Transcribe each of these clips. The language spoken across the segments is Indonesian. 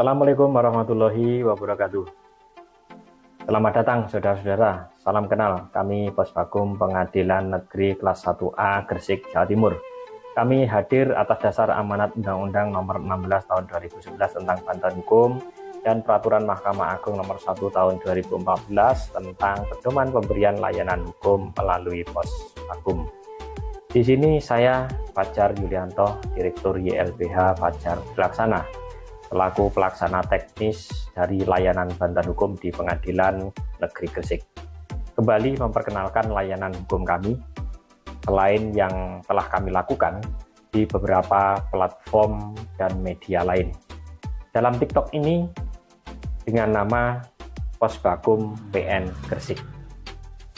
Assalamualaikum warahmatullahi wabarakatuh. Selamat datang saudara-saudara. Salam kenal. Kami Posbakum Pengadilan Negeri Kelas 1A Gresik, Jawa Timur. Kami hadir atas dasar amanat Undang-Undang Nomor 16 Tahun 2011 tentang bantuan hukum dan Peraturan Mahkamah Agung Nomor 1 Tahun 2014 tentang pedoman pemberian layanan hukum melalui Posbakum. Di sini saya Fajar Yulianto, Direktur YLBH Fajar Dilaksana, selaku pelaksana teknis dari layanan bantuan hukum di Pengadilan Negeri Gresik. Kembali memperkenalkan layanan hukum kami, selain yang telah kami lakukan di beberapa platform dan media lain. Dalam TikTok ini dengan nama Posbakum PN Gresik.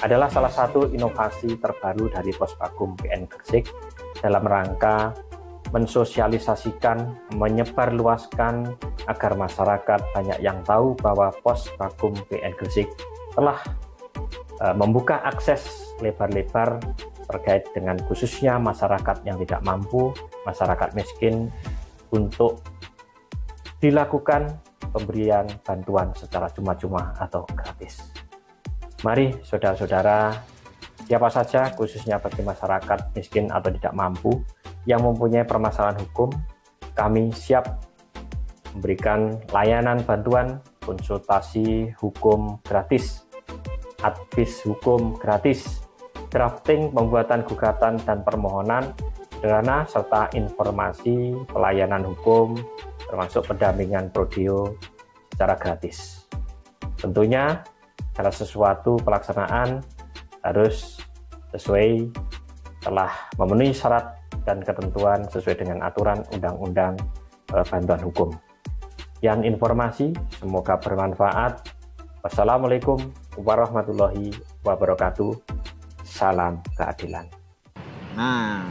Adalah salah satu inovasi terbaru dari Posbakum PN Gresik dalam rangka mensosialisasikan, menyebarluaskan agar masyarakat banyak yang tahu bahwa Posbakum PN Gresik telah membuka akses lebar-lebar terkait dengan khususnya masyarakat yang tidak mampu, masyarakat miskin, untuk dilakukan pemberian bantuan secara cuma-cuma atau gratis. Mari saudara-saudara, siapa saja khususnya bagi masyarakat miskin atau tidak mampu yang mempunyai permasalahan hukum, kami siap memberikan layanan bantuan konsultasi hukum gratis, advis hukum gratis, drafting pembuatan gugatan dan permohonan sederhana, serta informasi pelayanan hukum termasuk pendampingan prodeo secara gratis. Tentunya segala sesuatu pelaksanaan harus sesuai, telah memenuhi syarat dan ketentuan sesuai dengan aturan undang-undang bantuan hukum. Yang informasi semoga bermanfaat. Wassalamualaikum warahmatullahi wabarakatuh. Salam keadilan. Nah,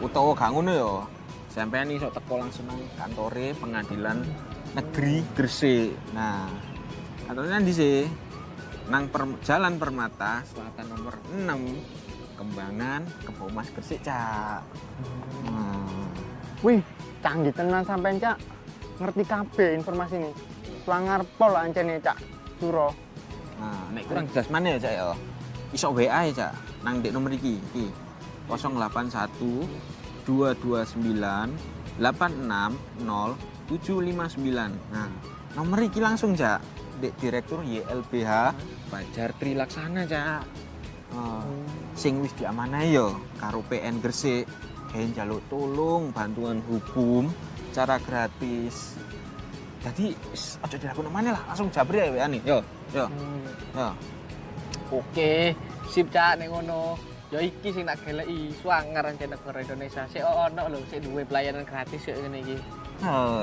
utawa gak ngono ya, sampean iso teko langsung nang kantore Pengadilan Negeri Gresik. Nah, kantornya ndi sih? Nang Jalan Permata, Selatan nomor 6. Kembangan Kebomas Gresik, Cak. Wih, canggih tenan sampean, Cak. Ngerti kabeh informasi ini. Slangar pol ancene, Cak. Suro. Nah, nek kurang jelas mana ya, Cak ya? Iso WA ya, Cak. Nang ndek nomor iki. 081 229 860 759. Nah, nomor iki langsung, Cak. Ndek Direktur YLBH Fajar Dilaksana, Cak. Sing wis diamanahi ya karo PN Gresik, gawe njaluk tolong bantuan hukum cara gratis. Jadi aja dilakoni maneh lah, langsung jabri ya WA nih. Yo. Yo. Oke, sip, Cak, nek ngono. Ya iki sing tak geleki swanger ancen negara Indonesia. Sik ono lho sik duwe pelayanan gratis kaya ngene iki.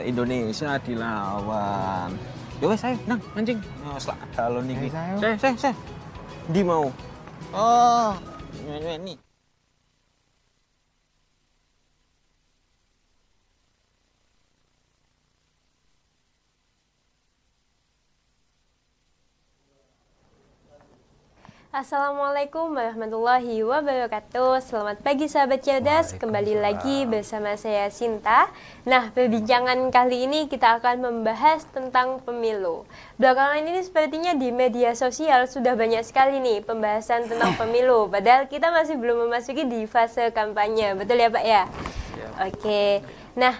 Indonesia dilawan. Yo wis ayo nang mancing. Wes lak dalon iki. Seh. Ndi mau? Oh, ini. Assalamualaikum warahmatullahi wabarakatuh. Selamat pagi sahabat cerdas, kembali lagi bersama saya Sinta. Nah, perbincangan kali ini kita akan membahas tentang pemilu. Belakangan ini sepertinya di media sosial sudah banyak sekali nih pembahasan tentang pemilu. Padahal kita masih belum memasuki di fase kampanye, betul ya Pak ya? Oke. Nah,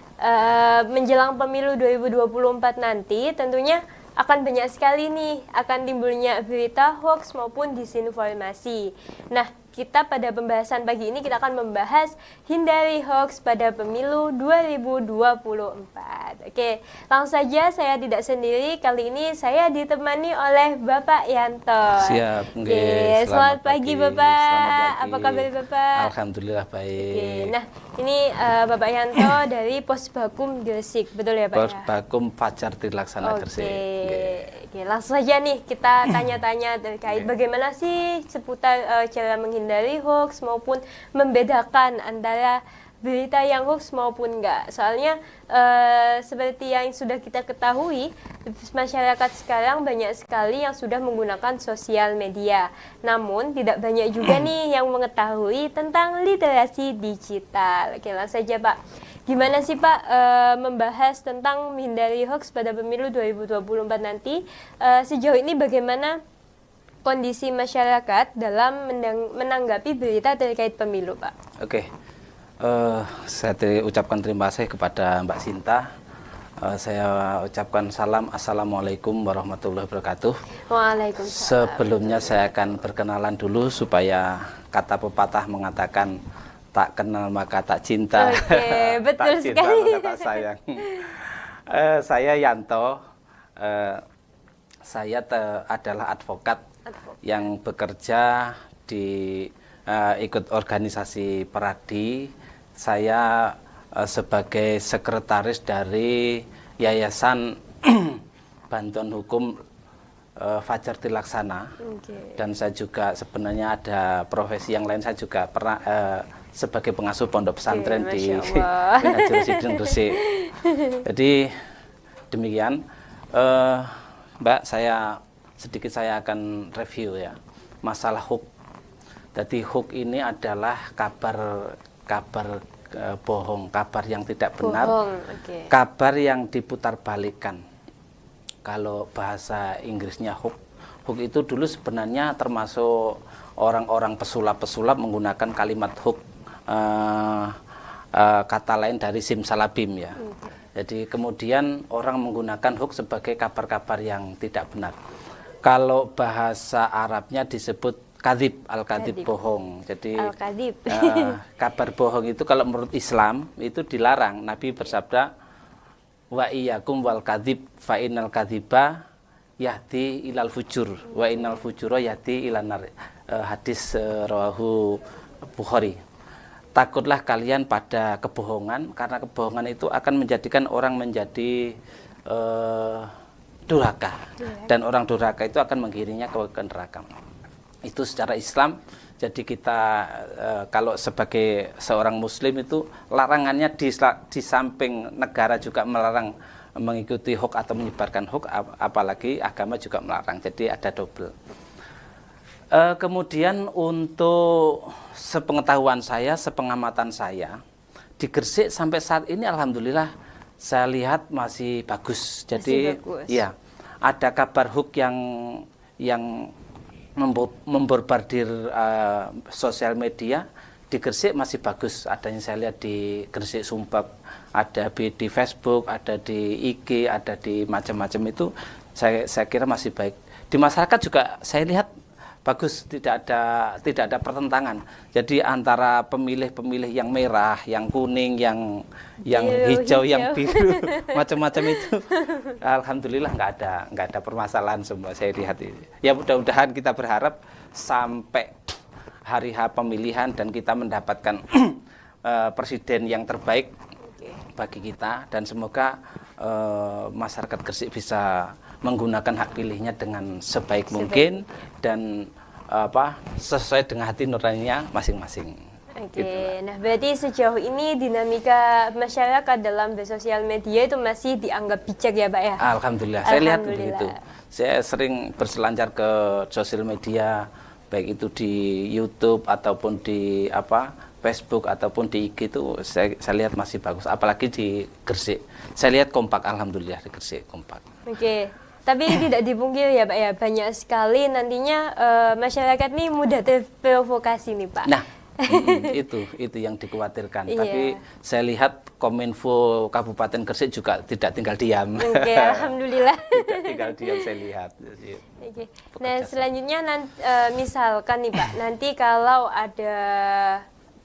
menjelang pemilu 2024 nanti tentunya akan banyak sekali nih, akan timbulnya berita hoax maupun disinformasi. Nah, kita pada pembahasan pagi ini kita akan membahas hindari hoax pada pemilu 2024. Oke, langsung saja saya tidak sendiri, kali ini saya ditemani oleh Bapak Yanto. Siap, Oke, selamat pagi Bapak. Selamat pagi. Apa kabar Bapak? Alhamdulillah baik. Oke, nah ini Bapak Yanto dari Posbakum Gresik, betul ya Pak? Posbakum Fajar Dilaksana Gresik. Oke, langsung saja nih kita tanya-tanya terkait bagaimana sih seputar cara menghindari hoax maupun membedakan antara berita yang hoax maupun enggak. Soalnya seperti yang sudah kita ketahui, masyarakat sekarang banyak sekali yang sudah menggunakan sosial media. Namun tidak banyak juga nih yang mengetahui tentang literasi digital. Oke, langsung saja Pak. gimana sih Pak membahas tentang menghindari hoax pada pemilu 2024 nanti? Sejauh ini bagaimana kondisi masyarakat dalam menanggapi berita terkait pemilu, Pak? Oke, saya ucapkan terima kasih kepada Mbak Sinta. Saya ucapkan salam, assalamualaikum warahmatullahi wabarakatuh. Waalaikumsalam. Sebelumnya saya akan berkenalan dulu supaya kata pepatah mengatakan tak kenal maka tak cinta. Oke, betul tak cinta sekali. maka tak sayang. Saya Yanto. Saya adalah advokat yang bekerja di ikut organisasi Peradi. Saya sebagai sekretaris dari Yayasan Bantuan Hukum Fajar Tilaksana. Dan saya juga sebenarnya ada profesi yang lain. Saya juga pernah sebagai pengasuh pondok pesantren di Sidin Gresik. Jadi demikian, Mbak, saya akan review ya masalah hoax. Jadi hoax ini adalah kabar bohong, kabar yang tidak benar, kabar yang diputarbalikkan. Kalau bahasa Inggrisnya hoax itu dulu sebenarnya termasuk orang-orang pesulap menggunakan kalimat hoax, kata lain dari simsalabim ya. Jadi kemudian orang menggunakan hoax sebagai kabar-kabar yang tidak benar. Kalau bahasa Arabnya disebut kadhib, al-kadhib bohong. Jadi kabar bohong itu kalau menurut Islam itu dilarang. Nabi bersabda, wa iyyakum wal kadhib fa innal kadhiba yahdi ilal fujur wa innal fujura yahdi ilan nar. Hadis rawahu Bukhari. Takutlah kalian pada kebohongan, karena kebohongan itu akan menjadikan orang menjadi durhaka, dan orang durhaka itu akan menggiringnya ke neraka. Itu secara Islam. Jadi kita kalau sebagai seorang muslim itu larangannya di samping negara juga melarang mengikuti hoax atau menyebarkan hoax, apalagi agama juga melarang. Jadi ada double. Kemudian untuk sepengetahuan saya, sepengamatan saya, di Gresik sampai saat ini alhamdulillah saya lihat masih bagus. Jadi ya, ada kabar hoax yang memborbardir sosial media di Gresik masih bagus. Adanya saya lihat di Gresik Sumpek, ada di Facebook, ada di IG, ada di macam-macam itu. Saya kira masih baik. Di masyarakat juga saya lihat bagus, tidak ada pertentangan. Jadi antara pemilih-pemilih yang merah, yang kuning, yang hijau, yang biru, macam-macam itu, alhamdulillah nggak ada permasalahan semua saya lihat ini. Ya mudah-mudahan kita berharap sampai hari H pemilihan dan kita mendapatkan presiden yang terbaik bagi kita, dan semoga masyarakat Gresik bisa menggunakan hak pilihnya dengan sebaik mungkin dan sesuai dengan hati nuraninya masing-masing. Oke, nah berarti sejauh ini dinamika masyarakat dalam bersosial media itu masih dianggap bijak ya Pak ya? Alhamdulillah, saya lihat begitu. Saya sering berselancar ke sosial media, baik itu di YouTube ataupun di Facebook ataupun di IG itu saya lihat masih bagus. Apalagi di Gresik, saya lihat kompak, alhamdulillah di Gresik kompak. Oke. Tapi tidak dipungkiri ya Pak ya, banyak sekali nantinya masyarakat ini mudah terprovokasi nih Pak. Nah, itu yang dikhawatirkan. Tapi saya lihat Kominfo Kabupaten Gresik juga tidak tinggal diam. Oke, alhamdulillah. Tidak tinggal diam, saya lihat. Oke. Nah, selanjutnya misalkan nih Pak, nanti kalau ada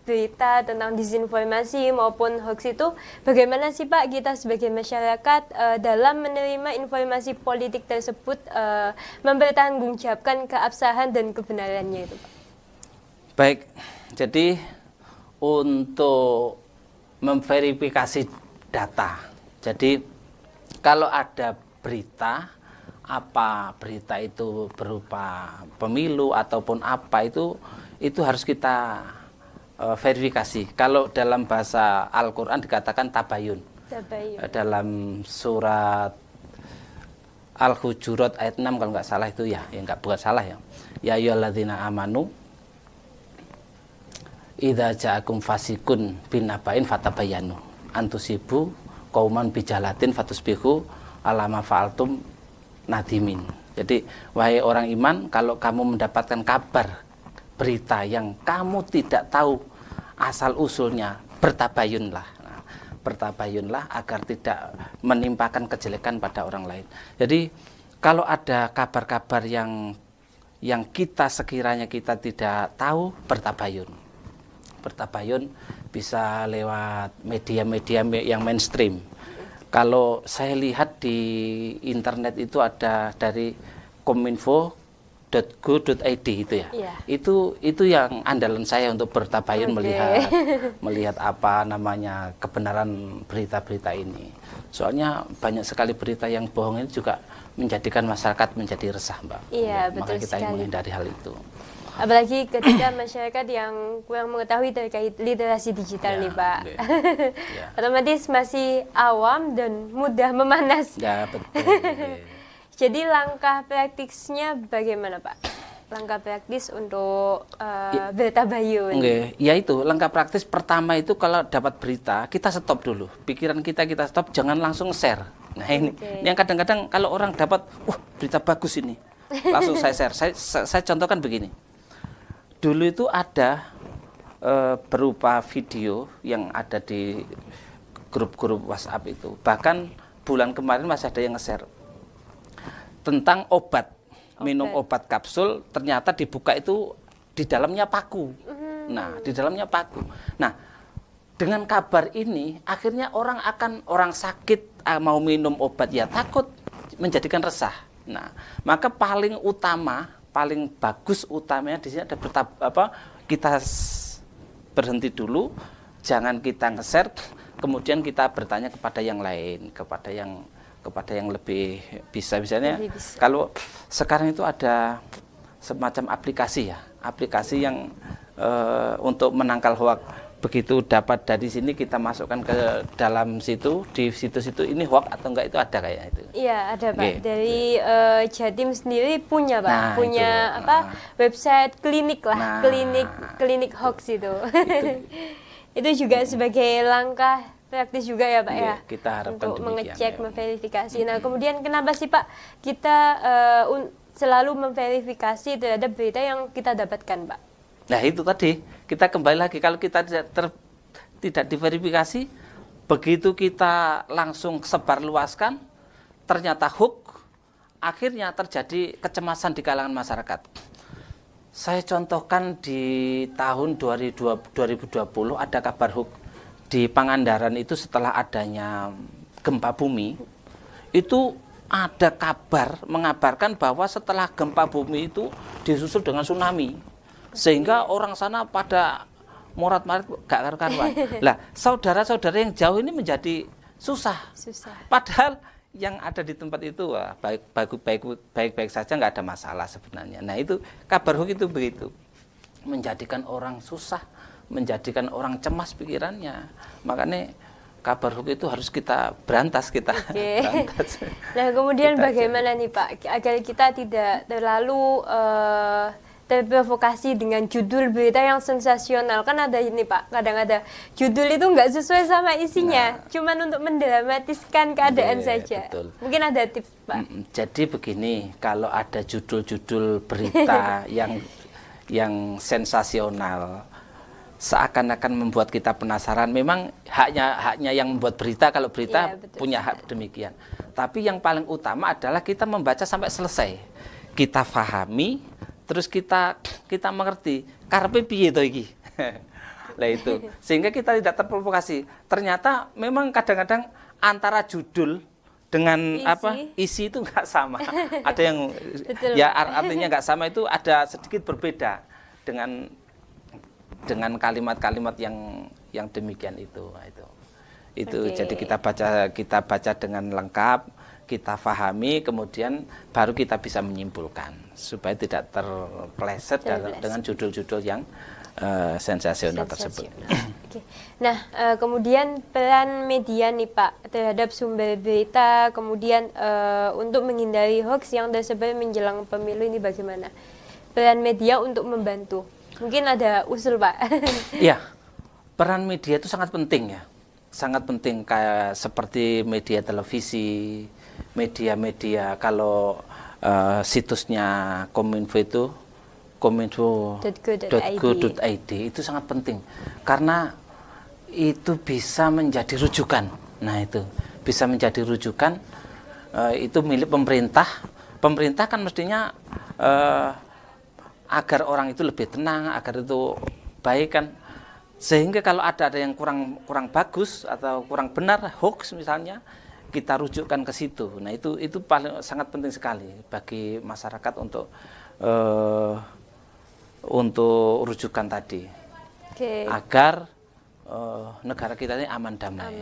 berita tentang disinformasi maupun hoax itu, bagaimana sih Pak kita sebagai masyarakat dalam menerima informasi politik tersebut, mempertanggungjawabkan keabsahan dan kebenarannya itu Pak? Baik, jadi untuk memverifikasi data, jadi kalau ada berita, apa berita itu berupa pemilu ataupun apa itu harus kita verifikasi. Kalau dalam bahasa Al-Quran dikatakan tabayun. Dalam surat Al-Hujurat ayat 6 kalau nggak salah itu ya bukan salah ya. Ya ayyuhalladzina amanu idza ja'akum fasikun binabain fatabayanu. antusibu kauman bijalatin fatusbihu alama fa'altum nadimin. Jadi wahai orang iman, kalau kamu mendapatkan kabar berita yang kamu tidak tahu asal usulnya, bertabayunlah. Nah, bertabayunlah agar tidak menimpakan kejelekan pada orang lain. Jadi kalau ada kabar-kabar yang kita sekiranya kita tidak tahu, bertabayun. Bertabayun bisa lewat media-media yang mainstream. Kalau saya lihat di internet itu ada dari kominfo.go.id itu ya. Yeah. Itu yang andalan saya untuk bertabayun, melihat apa namanya kebenaran berita-berita ini. Soalnya banyak sekali berita yang bohong ini juga menjadikan masyarakat menjadi resah, Mbak. Iya, betul. Maka kita ingin menghindari hal itu. Apalagi ketika masyarakat yang kurang mengetahui terkait literasi digital nih Pak. Ya. Otomatis masih awam dan mudah memanas. Ya, betul. Jadi langkah praktisnya bagaimana Pak? Langkah praktis untuk bertabayun. Ya itu, langkah praktis pertama itu kalau dapat berita, kita stop dulu. Pikiran kita stop, jangan langsung share. Nah ini yang kadang-kadang kalau orang dapat, wah berita bagus ini, langsung saya share. Saya contohkan begini. Dulu itu ada berupa video yang ada di grup-grup WhatsApp itu. Bahkan bulan kemarin masih ada yang nge-share tentang obat. Minum obat kapsul, ternyata dibuka itu di dalamnya paku. Nah, di dalamnya paku. Nah, dengan kabar ini akhirnya orang sakit mau minum obat ya takut, menjadikan resah. Nah, maka paling bagus utamanya di sini ada kita berhenti dulu, jangan kita nge-share, kemudian kita bertanya kepada yang lain, kepada yang lebih bisa. Misalnya kalau sekarang itu ada semacam aplikasi yang untuk menangkal hoak. Begitu dapat dari sini kita masukkan ke dalam situ, di situ-situ ini hoak atau enggak itu ada kayak itu. Iya ada Pak. Dari Jatim sendiri punya Pak, punya website klinik lah, klinik hoax itu. Itu juga sebagai langkah praktis juga ya Pak ya, kita harapkan untuk mengecek, memverifikasi. Nah kemudian kenapa sih Pak kita selalu memverifikasi terhadap berita yang kita dapatkan Pak? Nah itu tadi, kita kembali lagi, kalau kita tidak diverifikasi, begitu kita langsung sebarluaskan, ternyata hoax, akhirnya terjadi kecemasan di kalangan masyarakat. Saya contohkan di tahun 2020 ada kabar hoax di Pangandaran itu setelah adanya gempa bumi, itu ada kabar mengabarkan bahwa setelah gempa bumi itu disusul dengan tsunami. Sehingga orang sana pada morat-marit gak karuan. Lah, saudara-saudara yang jauh ini menjadi susah. Padahal yang ada di tempat itu baik-baik saja, nggak ada masalah sebenarnya. Nah, itu kabar hoax itu begitu. Menjadikan orang susah, menjadikan orang cemas pikirannya. Makanya kabar hoax itu harus kita berantas, berantas. Nah, kemudian bagaimana nih Pak agar kita tidak terlalu terprovokasi dengan judul berita yang sensasional? Kan ada ini Pak, kadang ada judul itu nggak sesuai sama isinya, cuman untuk mendramatiskan keadaan saja. Betul. Mungkin ada tips Pak. Jadi begini, kalau ada judul-judul berita yang sensasional, seakan-akan membuat kita penasaran. Memang haknya yang membuat berita, kalau berita punya hak demikian. Tapi yang paling utama adalah kita membaca sampai selesai, kita pahami, terus kita mengerti karepe piye to iki. Lah itu, sehingga kita tidak terprovokasi. Ternyata memang kadang-kadang antara judul dengan isi itu nggak sama. Ada yang artinya nggak sama, itu ada sedikit berbeda dengan kalimat-kalimat yang demikian itu. Itu jadi kita baca dengan lengkap, kita pahami, kemudian baru kita bisa menyimpulkan supaya tidak terpeleset dengan judul-judul yang sensasional tersebut. Nah, kemudian peran media nih Pak terhadap sumber berita, kemudian untuk menghindari hoax yang tersebar menjelang pemilu ini bagaimana? Peran media untuk membantu. Mungkin ada usul Pak. Iya, peran media itu sangat penting ya. sangat penting kayak seperti media televisi, media-media kalau situsnya Kominfo itu kominfo.go.id itu sangat penting karena itu bisa menjadi rujukan. Nah, itu bisa menjadi rujukan, itu milik pemerintah. Pemerintah kan mestinya agar orang itu lebih tenang, agar itu baik kan. Sehingga kalau ada yang kurang bagus atau kurang benar, hoax misalnya, kita rujukkan ke situ. Nah, itu paling sangat penting sekali bagi masyarakat untuk rujukan tadi. Okay. Agar negara kita ini aman damai.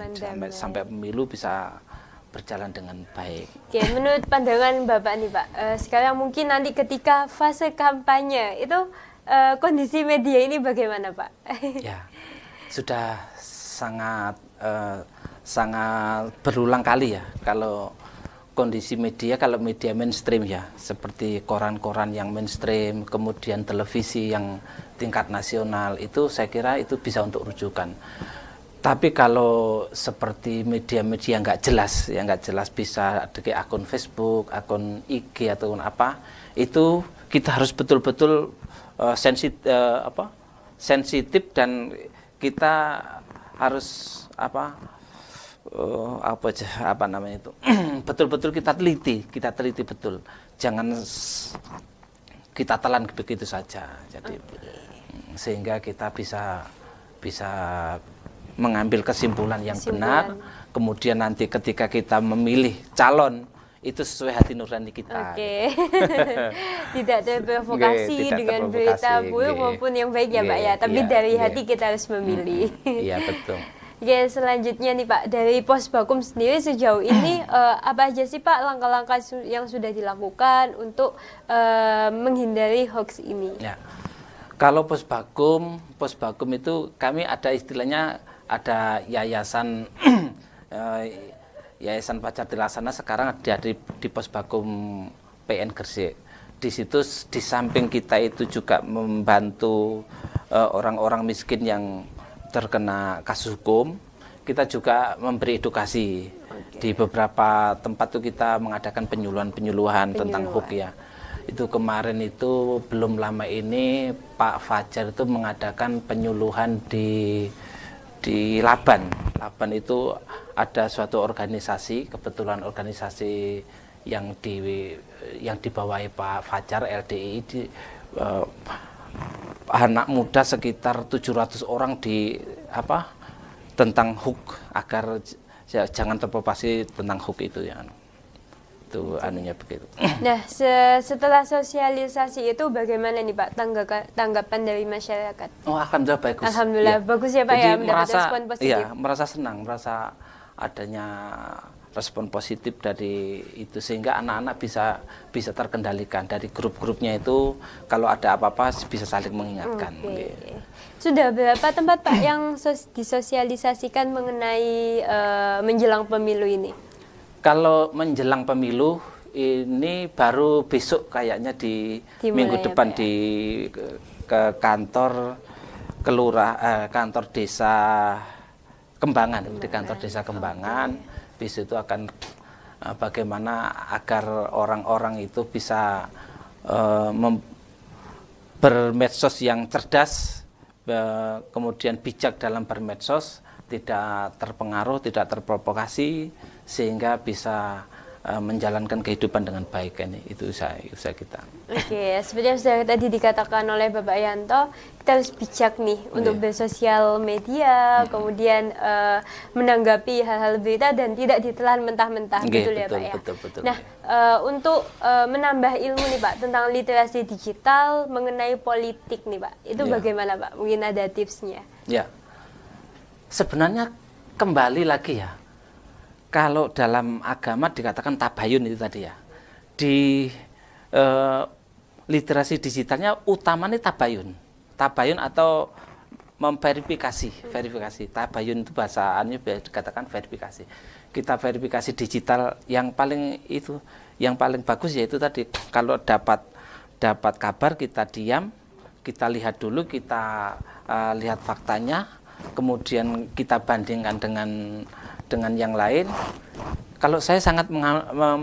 Sampai pemilu bisa berjalan dengan baik. Oke, menurut pandangan Bapak nih Pak, sekarang mungkin nanti ketika fase kampanye itu kondisi media ini bagaimana Pak? Ya, sudah sangat berulang kali ya kalau kondisi media, kalau media mainstream ya, seperti koran-koran yang mainstream, kemudian televisi yang tingkat nasional, itu saya kira itu bisa untuk rujukan. Tapi kalau seperti media-media nggak jelas bisa dari akun Facebook, akun IG atau apa, itu kita harus betul-betul sensitif dan kita harus betul-betul kita teliti betul, jangan kita telan begitu saja. Jadi sehingga kita bisa mengambil kesimpulan yang benar, kemudian nanti ketika kita memilih calon itu sesuai hati nurani kita. Oke. Tidak terprovokasi dengan berita buruk maupun yang baik ya Pak ya, tapi dari hati kita harus memilih. Iya, betul. Oke, selanjutnya nih Pak, dari Posbakum sendiri sejauh ini apa aja sih Pak langkah-langkah yang sudah dilakukan untuk menghindari hoax ini? Ya. Kalau Posbakum itu kami ada istilahnya, ada yayasan Yayasan Fajar Tilaksana sekarang ada di Posbakum PN Gresik. Di situ di samping kita itu juga membantu orang-orang miskin yang terkena kasus hukum, kita juga memberi edukasi. Di beberapa tempat tuh kita mengadakan penyuluhan tentang hoax ya. Itu kemarin itu belum lama ini Pak Fajar itu mengadakan penyuluhan di Laban. Laban itu ada suatu organisasi, kebetulan organisasi yang dibawahi Pak Fajar LDI, anak muda sekitar 700 orang tentang hoax, agar jangan terprovokasi tentang hoax itu ya. Itu anunya begitu. Nah, setelah sosialisasi itu bagaimana nih Pak tanggapan dari masyarakat? Oh, alhamdulillah bagus. Alhamdulillah ya. Bagus ya Pak. Jadi ya, mendapat respon positif. Iya, merasa senang, merasa adanya respon positif dari itu, sehingga anak-anak bisa terkendalikan dari grup-grupnya itu. Kalau ada apa-apa bisa saling mengingatkan. Okay. Sudah berapa tempat Pak yang disosialisasikan mengenai menjelang pemilu ini? Kalau menjelang pemilu ini baru besok kayaknya di minggu depan ya, ke kantor kantor desa Kembangan, di kantor desa Kembangan. Besok itu akan bagaimana agar orang-orang itu bisa bermedsos yang cerdas, kemudian bijak dalam bermedsos, tidak terpengaruh, tidak terprovokasi, sehingga bisa menjalankan kehidupan dengan baik. Ini itu usaha kita. Oke, seperti yang sudah tadi dikatakan oleh Bapak Yanto, kita harus bijak nih untuk bersosial media, kemudian menanggapi hal-hal berita dan tidak ditelan mentah-mentah, betul ya Pak ya. Betul. Nah, untuk menambah ilmu nih Pak tentang literasi digital mengenai politik nih Pak, itu bagaimana Pak? Mungkin ada tipsnya? Ya, sebenarnya kembali lagi ya. Kalau dalam agama dikatakan tabayun itu tadi ya, di literasi digitalnya utamanya tabayun atau verifikasi. Tabayun itu bahasannya dikatakan verifikasi. Kita verifikasi digital yang paling bagus yaitu tadi, kalau dapat kabar kita diam, kita lihat dulu, kita lihat faktanya, kemudian kita bandingkan dengan yang lain, kalau saya sangat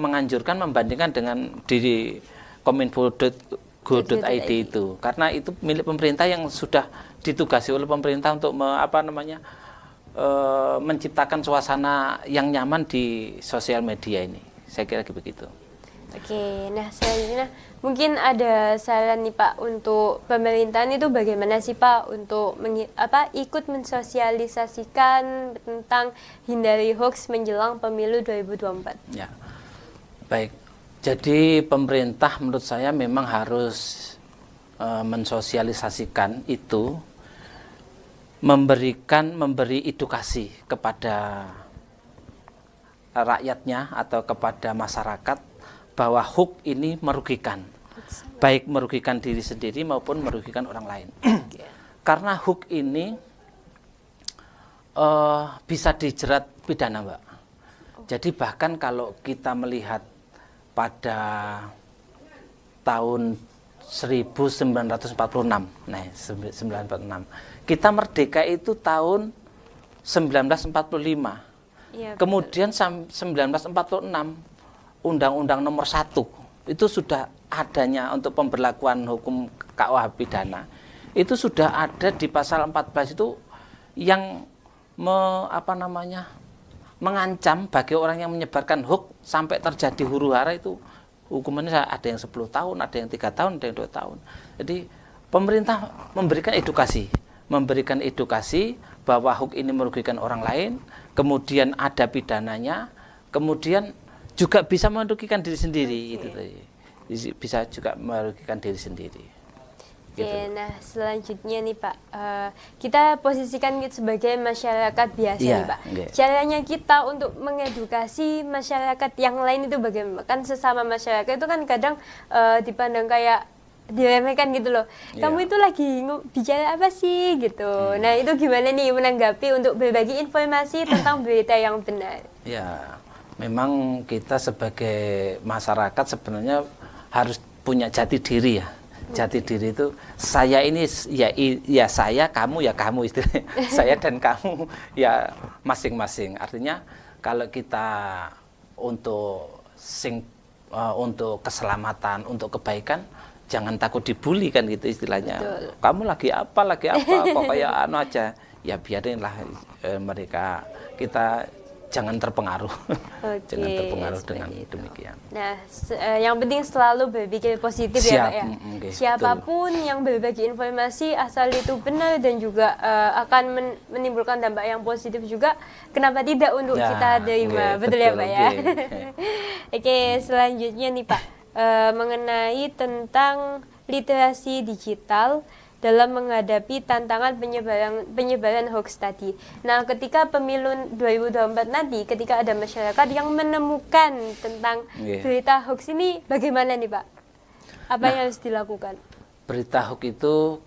menganjurkan membandingkan dengan di kominfo.go.id itu, karena itu milik pemerintah yang sudah ditugasi oleh pemerintah untuk menciptakan suasana yang nyaman di sosial media ini. Saya kira begitu. Oke, nah selanjutnya mungkin ada saran nih Pak untuk pemerintahan itu bagaimana sih Pak untuk ikut mensosialisasikan tentang hindari hoax menjelang pemilu 2024. Ya, baik. Jadi pemerintah menurut saya memang harus mensosialisasikan itu, memberi edukasi kepada rakyatnya atau kepada masyarakat bahwa hoax ini merugikan, baik merugikan diri sendiri maupun merugikan orang lain. Karena hoax ini bisa dijerat pidana, Mbak. Jadi bahkan kalau kita melihat pada tahun 1946, kita merdeka itu tahun 1945. Ya, kemudian 1946 Undang-Undang Nomor 1 itu sudah adanya untuk pemberlakuan hukum KUH pidana. Itu sudah ada di pasal 14 itu yang mengancam bagi orang yang menyebarkan hoax sampai terjadi huru-hara itu hukumannya ada yang 10 tahun, ada yang 3 tahun, ada yang 2 tahun. Jadi pemerintah memberikan edukasi bahwa hoax ini merugikan orang lain, kemudian ada pidananya, kemudian juga bisa merugikan diri sendiri. Itu tadi. Bisa juga merugikan diri sendiri. Gitu. Oke, nah selanjutnya nih Pak, kita posisikan sebagai masyarakat biasa nih Pak. Caranya kita untuk mengedukasi masyarakat yang lain itu bagaimana? Kan sesama masyarakat itu kan kadang dipandang kayak diremehkan gitu loh. Kamu itu lagi bicara apa sih gitu. Nah itu gimana nih menanggapi untuk berbagi informasi tentang berita yang benar? Ya, memang kita sebagai masyarakat sebenarnya harus punya jati diri ya. Jati diri itu saya ini ya saya, kamu ya kamu istilahnya. Saya dan kamu ya masing-masing. Artinya kalau kita untuk keselamatan, untuk kebaikan, jangan takut dibully kan gitu istilahnya. Betul. Kamu lagi apa kok kayak aja. Ya biarinlah mereka, kita jangan terpengaruh. Jangan terpengaruh dengan demikian. Nah, yang penting selalu berpikir positif. Siap, ya Pak ya. Siapapun yang berbagi informasi asal itu benar dan juga akan menimbulkan dampak yang positif juga, kenapa tidak untuk kita terima. Betul ya Pak ya. Oke, selanjutnya nih Pak, mengenai tentang literasi digital dalam menghadapi tantangan penyebaran hoax tadi. Nah, ketika pemilu 2024 nanti, ketika ada masyarakat yang menemukan tentang berita hoax ini, bagaimana nih Pak? Apa yang harus dilakukan? Berita hoax itu,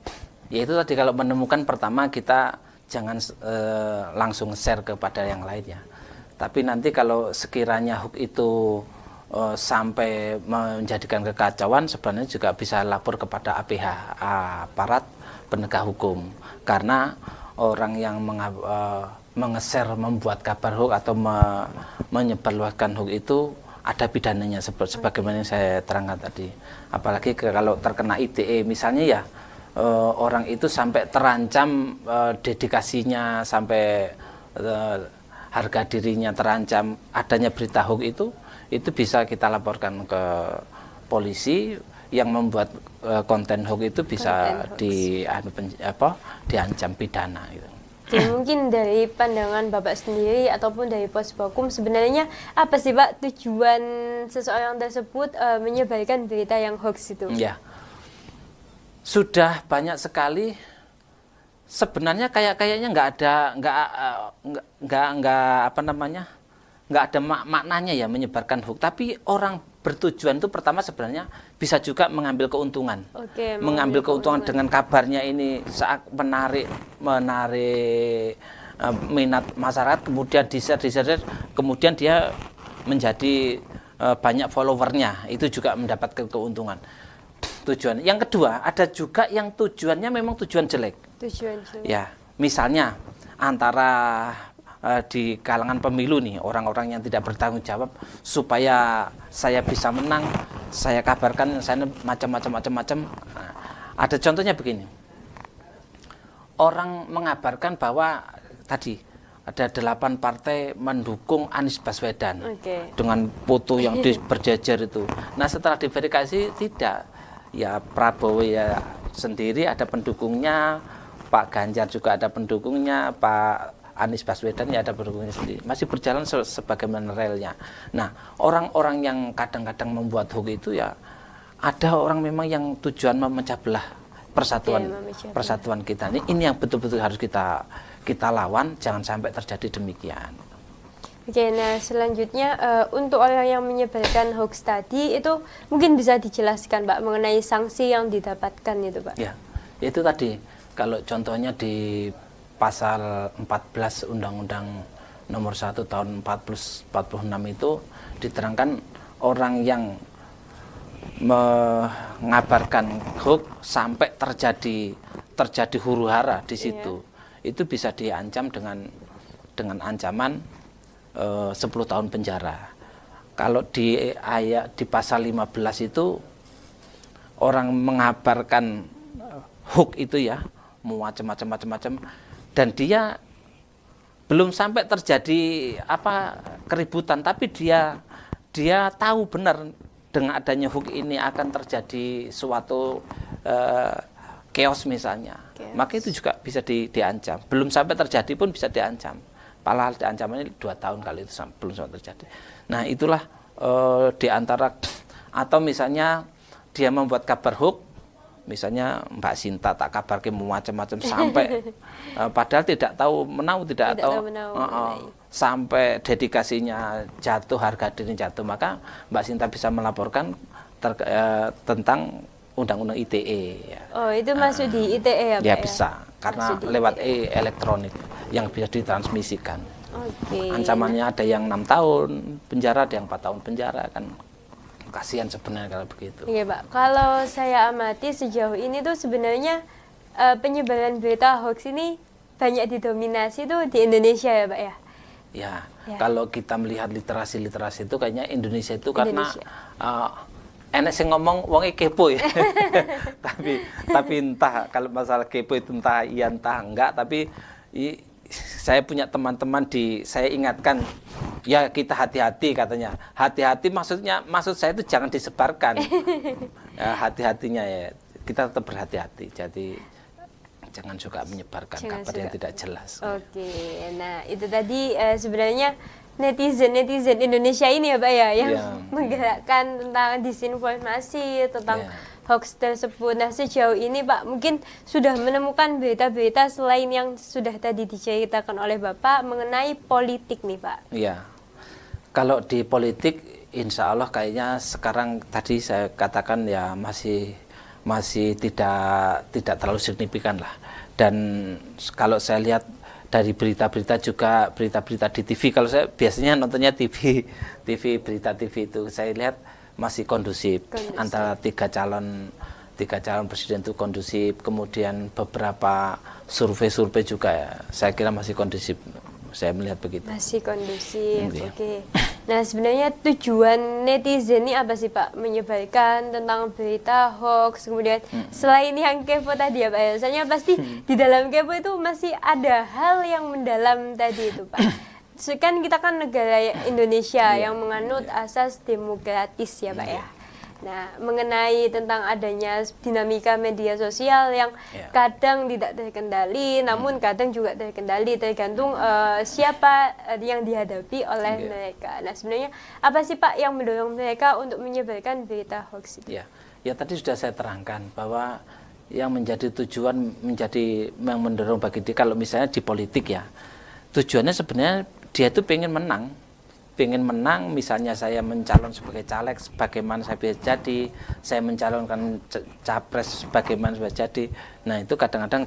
yaitu tadi kalau menemukan pertama kita jangan langsung share kepada yang lain ya. Tapi nanti kalau sekiranya hoax itu sampai menjadikan kekacauan, sebenarnya juga bisa lapor kepada APH, aparat penegak hukum, karena orang yang mengeser, membuat kabar hoax atau menyebarluaskan hoax itu ada pidananya sebagaimana yang saya terangkan tadi. Apalagi kalau terkena ITE misalnya ya, orang itu sampai terancam dedikasinya, sampai harga dirinya terancam, adanya berita hoax itu bisa kita laporkan ke polisi. Yang membuat konten hoax itu bisa diancam pidana gitu. Jadi mungkin dari pandangan Bapak sendiri ataupun dari Posbakum, sebenarnya apa sih Pak tujuan seseorang tersebut menyebarkan berita yang hoax itu? Ya, sudah banyak sekali. Sebenarnya kayaknya nggak ada maknanya ya menyebarkan hoax. Tapi orang bertujuan itu pertama sebenarnya bisa juga mengambil keuntungan. Mengambil keuntungan dengan kabarnya ini saat menarik minat masyarakat, kemudian di-share, kemudian dia menjadi banyak followernya, itu juga mendapatkan keuntungan. Tujuan. Yang kedua, ada juga yang tujuannya memang tujuan jelek. Ya, misalnya antara di kalangan pemilu nih, orang-orang yang tidak bertanggung jawab, supaya saya bisa menang, saya kabarkan saya macam-macam. Nah, ada contohnya begini, orang mengabarkan bahwa tadi ada 8 partai mendukung Anies Baswedan dengan foto yang berjejer itu. Nah, setelah diverifikasi tidak, ya Prabowo ya sendiri ada pendukungnya, Pak Ganjar juga ada pendukungnya, Pak Anies Baswedan ya ada pendukungnya sendiri, masih berjalan sebagaimana relnya. Nah, orang-orang yang kadang-kadang membuat hoax itu ya ada orang memang yang tujuan memecah belah persatuan kita. Ini yang betul-betul harus kita lawan, jangan sampai terjadi demikian. Oke, nah selanjutnya untuk orang yang menyebarkan hoax tadi itu mungkin bisa dijelaskan Pak mengenai sanksi yang didapatkan itu Pak. Ya, itu tadi kalau contohnya di pasal 14 Undang-Undang nomor 1 tahun 46 itu diterangkan orang yang mengabarkan hoax sampai terjadi huru-hara di situ, itu bisa diancam dengan ancaman 10 tahun penjara. Kalau di pasal 15 itu orang mengabarkan hoax itu ya macam-macam dan dia belum sampai terjadi keributan, tapi dia tahu benar dengan adanya hoax ini akan terjadi suatu chaos misalnya, maka itu juga bisa diancam. Belum sampai terjadi pun bisa diancam. Padahal ancamannya 2 tahun kalau itu belum sampai terjadi. Nah, itulah di antara, atau misalnya dia membuat kabar hoax, misalnya Mbak Sinta tak kabarkan macam-macam sampai padahal tidak tahu sampai dedikasinya jatuh, harga diri jatuh, maka Mbak Sinta bisa melaporkan tentang Undang-Undang ITE. Ya. Oh, itu masuk di ITE ya Pak? Ya bisa, karena lewat elektronik yang bisa ditransmisikan. Ancamannya ada yang 6 tahun penjara, ada yang 4 tahun penjara, kan kasihan sebenarnya kalau begitu. Iya Pak, kalau saya amati sejauh ini tuh sebenarnya penyebaran berita hoax ini banyak didominasi tuh di Indonesia ya Pak ya? Ya, kalau kita melihat literasi itu kayaknya Indonesia itu karena enak sih ngomong wong kepo ya. tapi entah kalau masalah kepo itu entah iya entah enggak, tapi saya punya teman-teman saya ingatkan ya kita hati-hati katanya. Hati-hati maksud saya itu jangan disebarkan. Ya, hati-hatinya ya kita tetap berhati-hati. Jadi jangan juga menyebarkan kabar yang tidak jelas. Oke, nah itu tadi sebenarnya netizen Indonesia ini ya Pak ya yang menggerakkan tentang disinformasi, tentang hoax tersebut. Nah, sejauh ini Pak mungkin sudah menemukan berita-berita selain yang sudah tadi diceritakan oleh Bapak mengenai politik nih Pak. Iya, kalau di politik insya Allah kayaknya sekarang tadi saya katakan ya masih tidak terlalu signifikan lah. Dan kalau saya lihat dari berita-berita juga, berita-berita di TV, kalau saya biasanya nontonnya berita TV itu saya lihat masih kondusif. Antara tiga calon presiden itu kondusif, kemudian beberapa survei juga ya, saya kira masih kondusif. Saya melihat begitu. Masih kondusif, oke. Nah, sebenarnya tujuan netizen ini apa sih Pak? Menyebarkan tentang berita hoax, kemudian selain yang kepo tadi ya Pak ya, soalnya pasti di dalam kepo itu masih ada hal yang mendalam tadi itu Pak. Kan kita kan negara Indonesia yang menganut asas demokratis ya Pak ya. Nah, mengenai tentang adanya dinamika media sosial yang kadang tidak terkendali, namun kadang juga terkendali, tergantung siapa yang dihadapi oleh mereka. Nah, sebenarnya apa sih Pak yang mendorong mereka untuk menyebarkan berita hoax itu? Ya tadi sudah saya terangkan bahwa yang menjadi tujuan yang mendorong bagi dia, kalau misalnya di politik ya, tujuannya sebenarnya dia itu pengen menang, misalnya saya mencalon sebagai caleg sebagaimana saya bisa jadi, saya mencalonkan capres sebagaimana bisa jadi. Nah, itu kadang-kadang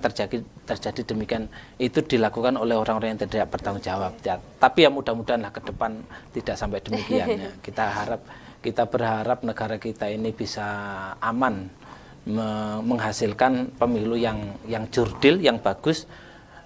terjadi demikian. Itu dilakukan oleh orang-orang yang tidak bertanggung jawab ya. Tapi ya mudah-mudahanlah ke depan tidak sampai demikian ya. Kita berharap negara kita ini bisa aman, menghasilkan pemilu yang jurdil, yang bagus,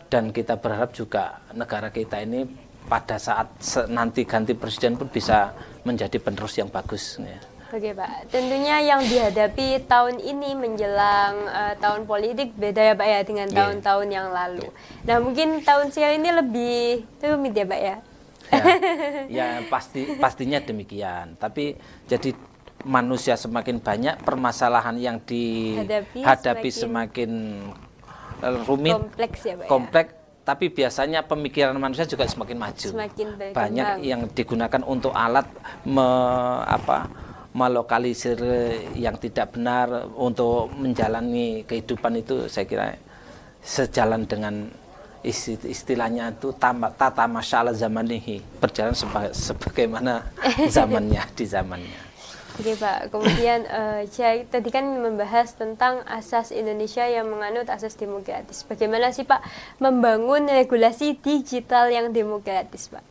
Dan kita berharap juga negara kita ini pada saat nanti ganti presiden pun bisa menjadi penerus yang bagus. Ya. Oke Pak, tentunya yang dihadapi tahun ini menjelang tahun politik beda ya Pak ya dengan tahun-tahun yang lalu. Nah mungkin tahun sekarang ini lebih rumit ya Pak ya? Ya pastinya demikian. Tapi jadi manusia semakin banyak, permasalahan yang dihadapi semakin rumit, kompleks ya Pak kompleks. Tapi biasanya pemikiran manusia juga semakin maju. Banyak yang digunakan untuk alat melokalisir yang tidak benar untuk menjalani kehidupan itu, saya kira sejalan dengan istilahnya itu tata masyala zamanihi, berjalan sebagaimana zamannya di zamannya. Oke Pak, kemudian tadi kan membahas tentang asas Indonesia yang menganut asas demokratis. Bagaimana sih Pak membangun regulasi digital yang demokratis Pak?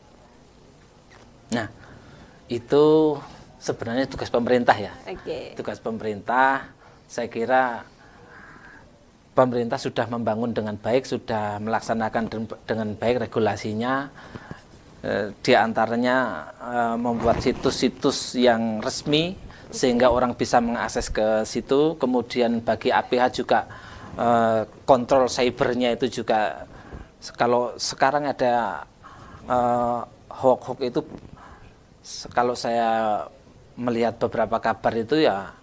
Nah, itu sebenarnya tugas pemerintah ya. Tugas pemerintah, saya kira pemerintah sudah membangun dengan baik, sudah melaksanakan dengan baik regulasinya. Di antaranya membuat situs-situs yang resmi sehingga orang bisa mengakses ke situ. Kemudian bagi APH juga kontrol cybernya itu juga, kalau sekarang ada hoax itu, kalau saya melihat beberapa kabar itu ya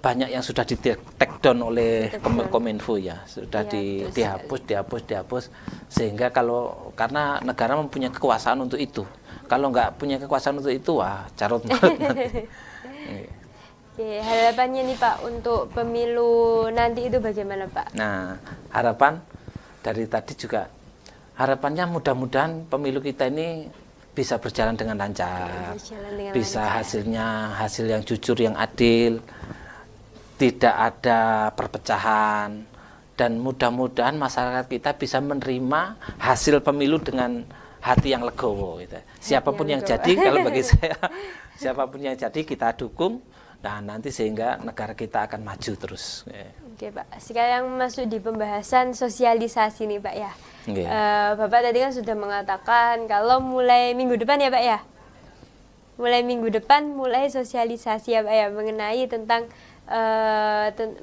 banyak yang sudah di take down oleh Kominfo ya, sudah dihapus, sehingga karena negara mempunyai kekuasaan untuk itu. Kalau nggak punya kekuasaan untuk itu, wah carut marut nanti. Oke, harapannya nih Pak untuk pemilu nanti itu bagaimana Pak? Nah, harapan dari tadi juga, harapannya mudah-mudahan pemilu kita ini bisa berjalan dengan lancar, hasil yang jujur, yang adil, tidak ada perpecahan, dan mudah-mudahan masyarakat kita bisa menerima hasil pemilu dengan hati yang legowo gitu. Siapapun yang jadi, kalau bagi saya siapapun yang jadi kita dukung, nah nanti sehingga negara kita akan maju terus. Oke Pak, sekarang masuk di pembahasan sosialisasi nih Pak ya. Bapak tadi kan sudah mengatakan kalau mulai minggu depan ya Pak ya, mulai sosialisasi ya Pak ya mengenai tentang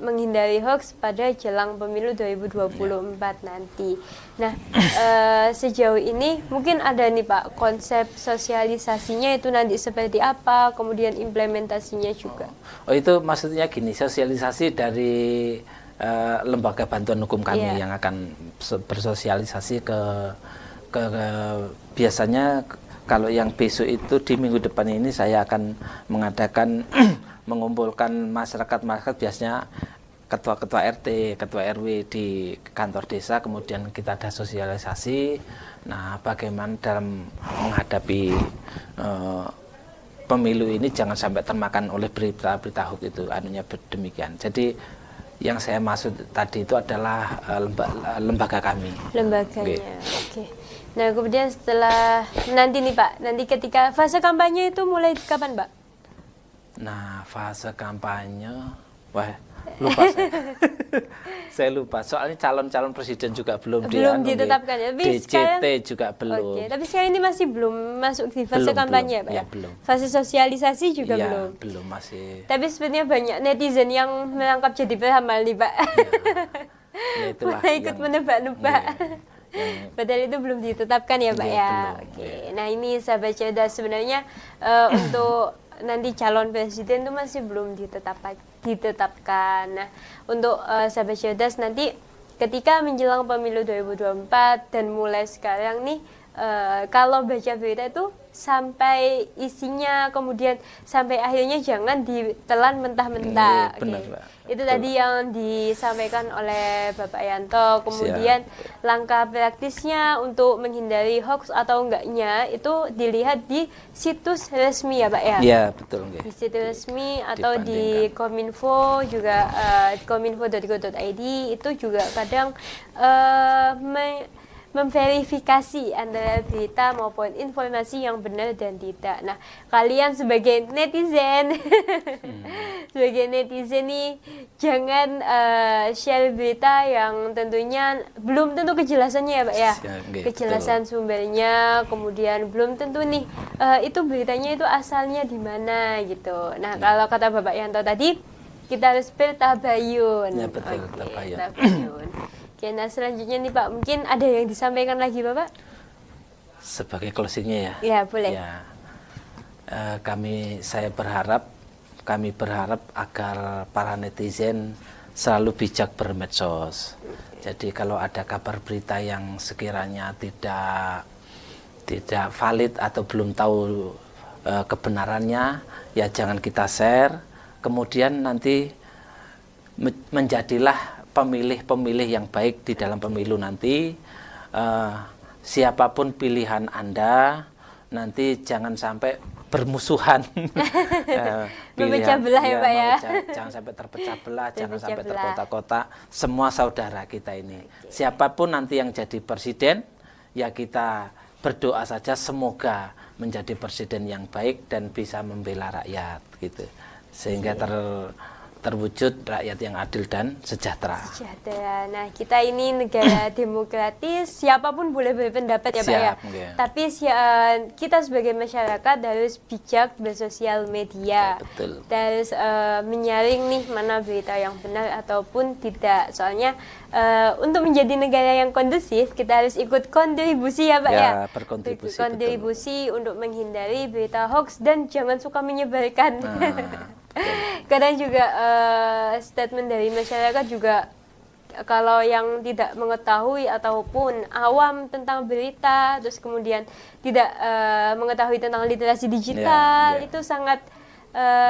menghindari hoax pada jelang pemilu 2024 nanti. Nah, sejauh ini mungkin ada nih Pak konsep sosialisasinya itu nanti seperti apa, kemudian implementasinya juga. Oh itu maksudnya gini, sosialisasi dari lembaga bantuan hukum kami yang akan bersosialisasi ke biasanya kalau yang besok itu di minggu depan ini saya akan mengadakan mengumpulkan masyarakat biasanya ketua-ketua RT, ketua RW di kantor desa, kemudian kita ada sosialisasi. Nah, bagaimana dalam menghadapi pemilu ini jangan sampai termakan oleh berita-berita hoax itu, demikian. Jadi yang saya maksud tadi itu adalah lembaga kami. Lembaganya, oke. Nah, kemudian setelah nanti nih Pak, nanti ketika fase kampanye itu mulai kapan Pak? Nah, fase kampanye, wah lupa saya lupa. Soalnya calon-calon presiden juga belum ditetapkan ya. DCT juga belum. Oke, tapi sekarang ini masih belum masuk di fase kampanye Pak ya? Belum. Fase sosialisasi juga belum. Belum masih. Tapi sebenarnya banyak netizen yang merangkap jadi peramal nih Pak. Ya itulah. Ikut menebak-nebak. Padahal itu belum ditetapkan ya Pak ya. Oke. Nah, ini sahabat cerdas sebenarnya untuk nanti calon presiden itu masih belum ditetapkan. Nah, untuk sahabat cerdas nanti ketika menjelang pemilu 2024 dan mulai sekarang nih, kalau baca berita itu sampai isinya kemudian sampai akhirnya jangan ditelan mentah-mentah. Itu tadi yang disampaikan oleh Bapak Yanto. Kemudian langkah praktisnya untuk menghindari hoax atau enggaknya itu dilihat di situs resmi ya Pak ya? Iya betul. Di situs resmi atau di Kominfo juga, kominfo.go.id itu juga kadang memverifikasi antara berita maupun informasi yang benar dan tidak. Nah, kalian sebagai netizen, sebagai netizen nih, jangan share berita yang tentunya belum tentu kejelasannya ya Pak ya. Kejelasan sumbernya, kemudian belum tentu nih itu beritanya itu asalnya di mana gitu. Nah, kalau kata Bapak Yanto tadi, kita harus bertabayun. Ya betul, tabayun. Oke, nah selanjutnya nih Pak, mungkin ada yang disampaikan lagi Bapak? Sebagai closingnya ya? Ya, boleh. Ya, kami berharap agar para netizen selalu bijak bermedsos. Jadi kalau ada kabar berita yang sekiranya tidak valid atau belum tahu kebenarannya, ya jangan kita share. Kemudian nanti menjadilah pemilih-pemilih yang baik di dalam pemilu nanti. Siapapun pilihan Anda, nanti jangan sampai bermusuhan. Memecah belah ya Pak ya. Jangan sampai terpecah belah, jangan sampai terkotak-kotak. Semua saudara kita ini. Siapapun nanti yang jadi presiden, ya kita berdoa saja semoga menjadi presiden yang baik dan bisa membela rakyat gitu. Sehingga terwujud rakyat yang adil dan sejahtera. Nah, kita ini negara demokratis, siapapun boleh berpendapat ya Pak ya. Tapi kita sebagai masyarakat harus bijak bersosial media. Betul. Harus menyaring nih mana berita yang benar ataupun tidak. Soalnya untuk menjadi negara yang kondusif, kita harus ikut kontribusi ya Pak ya. Kontribusi untuk menghindari berita hoax dan jangan suka menyebarkan. Kadang juga statement dari masyarakat juga kalau yang tidak mengetahui ataupun awam tentang berita, terus kemudian tidak mengetahui tentang literasi digital, itu sangat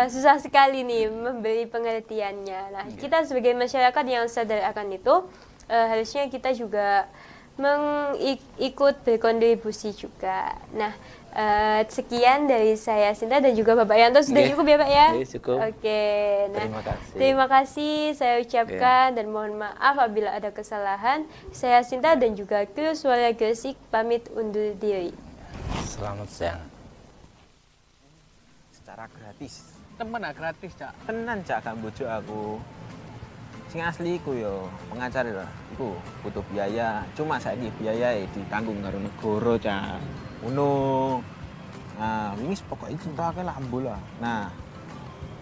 susah sekali nih memberi pengertiannya. Nah, kita sebagai masyarakat yang sadar akan itu, harusnya kita juga ikut berkontribusi juga. Nah, sekian dari saya Sinta dan juga Bapak Yanto, sudah cukup ya Pak ya? Cukup. Oke. Nah, terima kasih saya ucapkan dan mohon maaf apabila ada kesalahan. Saya Sinta dan juga kru Suara Gresik pamit undur diri. Selamat siang. Secara gratis. Temen gratis, Cak. Tenan Cak gak bojo aku. Sing asli iku yo pengacara lho. Iku butuh biaya. Cuma saiki biayae ditanggung karo negara, Cak. Ngono. Nah, wingi pokoke centake lah ambola. Nah,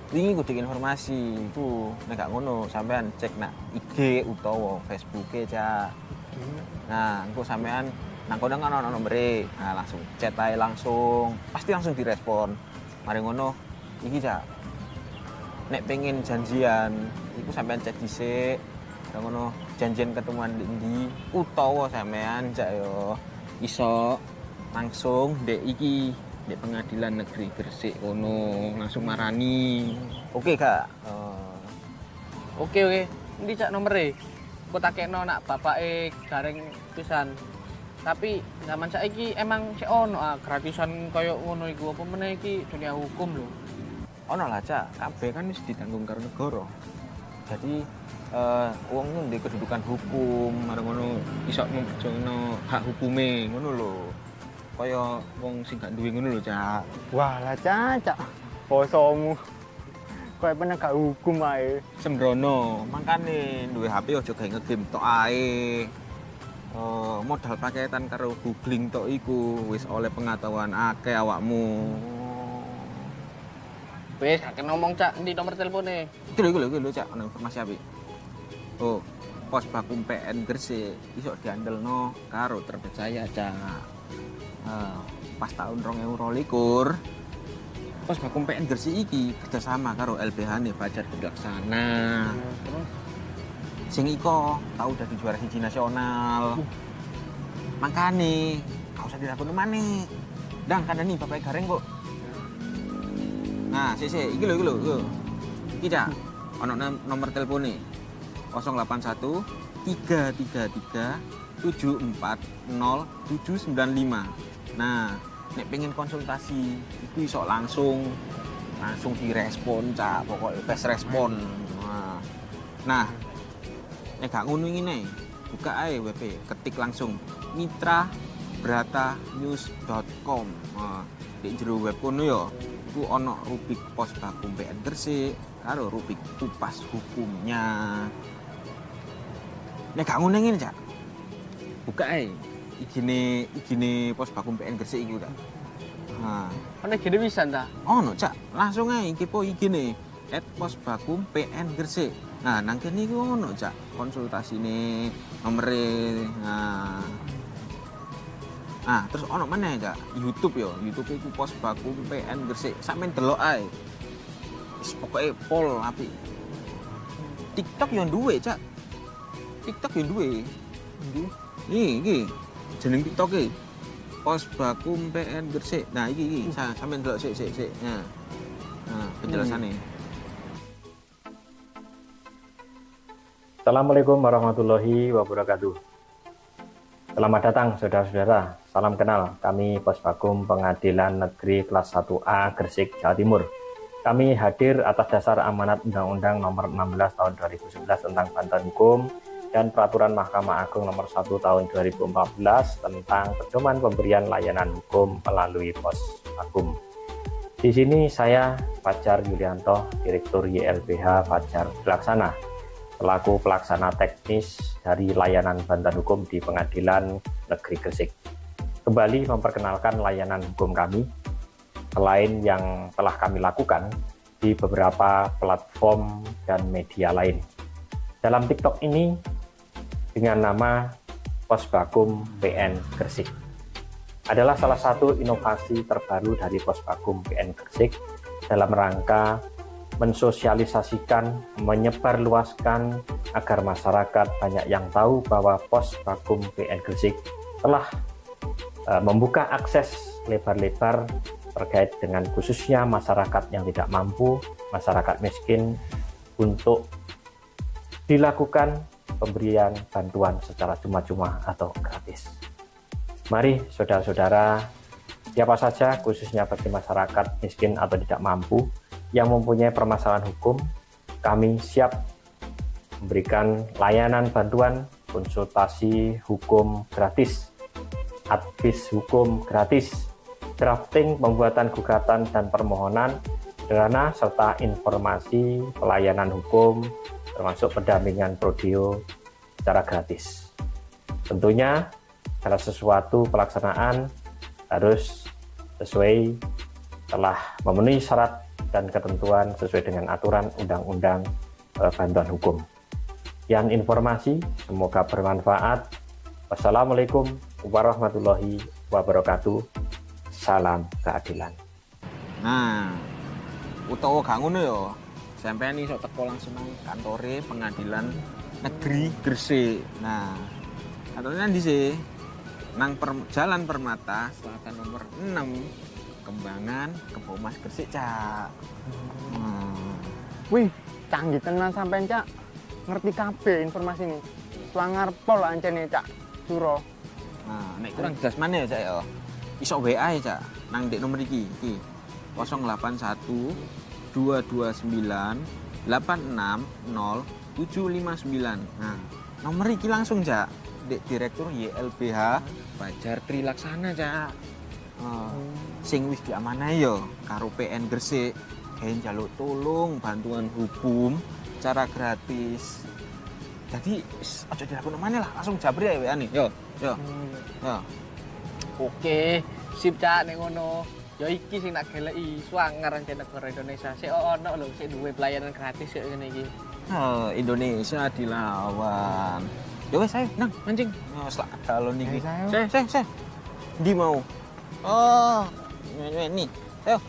wingi kudu informasi iku nek gak ngono sampean cek nak IG utawa Facebook-e, Cak. Nah, engko sampean nang kono kan ono nomere. Nah, langsung chat ae langsung. Pasti langsung direspon. Mari ngono iki, Cak. Nek pengen janjian, iku sampean cek dhisik. Nang ngono janjian ketemuan ndi utawa sampean Cak yo iso langsung dek iki dek pengadilan negeri Gresik kono langsung marani. Oke Kak. Oke. Endi Cak nomere? Kok takekno nak bapake gareng pisan. Tapi zaman saiki emang sik ono gratisan koyo ngono iku apa meneh iki dunia hukum lho. Ono lah Cak, kabeh kan wis ditanggung karo negara. Jadi wong ndek kedudukan hukum, marang ngono iso memperjuangno hak hukume ngono lho. Kaya wong sing gak duwe ngono lho, Cak. Wah lah Cak, posomu kaya penegak hukum ae. Sembrono, makane duwe HP aja gawe ngegame tok ae. Modal paketan karo googling tok iku wis oleh pengetahuan akeh awakmu. Wis gak ngomong Cak, endi nomor telepone? Iki lho Cak, ana informasi apik. Oh, Pos Bakum PN Gresik iso diandelno karo terpercaya, Cak. Pas tahun 2022 Pos Bakum PN Gresik iki kerjasama karo LBH Fajar Laksana. Sing iko tau dadi juara siji nasional. Makane gak usah dirakoni maneh. Ndang kandhani bapak gareng kok. Nah, iki lho. Iki Cak, ono nomor telepone 081 333 740 795. Nah, nek pengen konsultasi itu iso langsung direspon Cak, pokoknya fast respon. Nah, nek gak ngono ngene, buka ae WP, ketik langsung mitrabratanews.com. Nah, di jero web kono ya iku ana rubrik Pos Bakum PN Gresik karo rubrik kupas hukumnya. Nek gak ngono ngene, Cak. Buka ae igine Pos Bakum PN Gresik iku ta. Nah, Ana gene pisan ta? ono, Cak. Langsung ae kepo igine @posbakum PN Gresik. Nah, nang kene iku ono, Cak, konsultasine, nomere. Nah, terus ono meneh, Cak, YouTube ya. YouTube iku Pos Bakum PN Gresik. Sampeyan delok ae. Wis pokoke pol apik. TikTok yo duwe, Cak. TikTok yo duwe. Iki jeneng TikTok-e. Pos Bakum PN Gresik. Nah, iki sampeyan delok sik. Nah, penjelasannya. Assalamualaikum warahmatullahi wabarakatuh. Selamat datang saudara-saudara. Salam kenal. Kami Pos Bakum Pengadilan Negeri Kelas 1A Gresik, Jawa Timur. Kami hadir atas dasar amanat Undang-Undang Nomor 16 Tahun 2011 tentang bantuan hukum dan Peraturan Mahkamah Agung Nomor 1 Tahun 2014 tentang pedoman pemberian layanan hukum melalui Pos Bakum. Di sini saya Fajar Yulianto, Direktur YLBH Fajar Dilaksana, selaku pelaksana teknis dari layanan bantuan hukum di Pengadilan Negeri Gresik. Kembali memperkenalkan layanan hukum kami, selain yang telah kami lakukan di beberapa platform dan media lain. Dalam TikTok ini dengan nama Pos Bakum PN Gresik adalah salah satu inovasi terbaru dari Pos Bakum PN Gresik dalam rangka mensosialisasikan, menyebarluaskan agar masyarakat banyak yang tahu bahwa Pos Bakum PN Gresik telah membuka akses lebar-lebar terkait dengan khususnya masyarakat yang tidak mampu, masyarakat miskin, untuk dilakukan pemberian bantuan secara cuma-cuma atau gratis. Mari saudara-saudara, siapa saja khususnya bagi masyarakat miskin atau tidak mampu yang mempunyai permasalahan hukum, kami siap memberikan layanan bantuan konsultasi hukum gratis, advis hukum gratis, drafting pembuatan gugatan dan permohonan sederhana, serta informasi pelayanan hukum termasuk pendampingan prodeo secara gratis. Tentunya segala sesuatu pelaksanaan harus sesuai, telah memenuhi syarat dan ketentuan sesuai dengan aturan undang-undang bantuan hukum. Sekian informasi, semoga bermanfaat. Wassalamualaikum warahmatullahi wabarakatuh. Salam keadilan. Nah, utawa gak ngono ya, sampeyan iso teko langsung nang kantore Pengadilan Negeri Gresik. Nah, kantornya ndi sih? Nang Jalan Permata, Selatan nomor 6. Kembangan, Kebomas Gresik, Cak. Wih, canggih tenan sampean, Cak. Ngerti kabeh informasi ini. Slangar pol ancene, Cak. Suro. Nah, nek kurang jelas mana ya, Cak ya? Iso WA ya, Cak. Nang ndek nomor iki. 081 229 860 759. Nah, nomor iki langsung, Cak. Ndek Direktur YLBH Fajar Dilaksana, Cak. Sing wis diamanahi ya karo PN Gresik, gawe njaluk tolong bantuan hukum secara gratis. Jadi aja dilakoni maneh lah, langsung jabri ae WA-ne. Yo. Oke, sip Cak nek ngono. Ya iki sing nak geleki swanger ancen negara Indonesia. Sik ono lho sik duwe pelayanan gratis sik ngene iki. Indonesia dilawan. Ya wis ayo nang mancing. Selak dalon iki. Saya. Ndi mau? Oh, ini. Ayo.